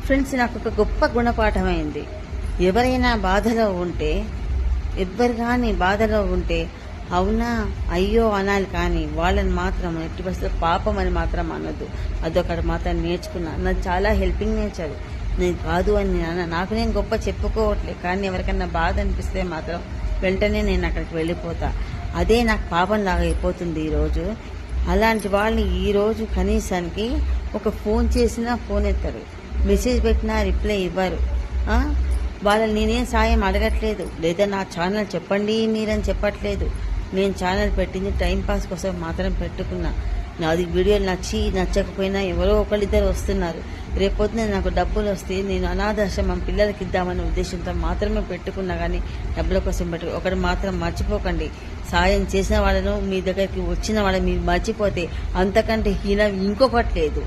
Friends, నాకు ఒక గొప్ప గుణపాఠమైంది. ఎవరైనా బాధలో ఉంటే, ఎవ్వరు కానీ బాధలో ఉంటే అవునా అయ్యో అనాలి, కానీ వాళ్ళని మాత్రం ఎట్టి పరిస్థితుల్లో పాపం అని మాత్రం అనొద్దు. అదొకటి మాత్రం నేర్చుకున్నా. నాకు చాలా హెల్పింగ్ నేచర్. నేను కాదు అని నాకు నేను గొప్ప చెప్పుకోవట్లేదు, కానీ ఎవరికైనా బాధ అనిపిస్తే మాత్రం వెంటనే నేను అక్కడికి వెళ్ళిపోతా. అదే నాకు పాపం లాగా అయిపోతుంది ఈరోజు. అలాంటి వాళ్ళని ఈరోజు కనీసానికి ఒక ఫోన్ చేసినా ఫోన్ ఎత్తారు, మెసేజ్ పెట్టినా రిప్లై ఇవ్వరు. వాళ్ళని నేనేం సాయం అడగట్లేదు, లేదా నా ఛానల్ చెప్పండి మీరని చెప్పట్లేదు. నేను ఛానల్ పెట్టింది టైంపాస్ కోసం మాత్రం పెట్టుకున్నా. నాది వీడియోలు నచ్చకపోయినా ఎవరో ఒకళ్ళిద్దరు వస్తున్నారు. రేపొద్దున నాకు డబ్బులు వస్తే నేను అనాథాశ్రమం పిల్లలకి ఇద్దామనే ఉద్దేశంతో మాత్రమే పెట్టుకున్నా, కానీ డబ్బుల కోసం ఒకటి మాత్రం మర్చిపోకండి, సాయం చేసిన వాళ్ళను మీ దగ్గరికి వచ్చిన వాళ్ళని మీరు మర్చిపోతే అంతకంటే హీనం ఇంకొకటి లేదు.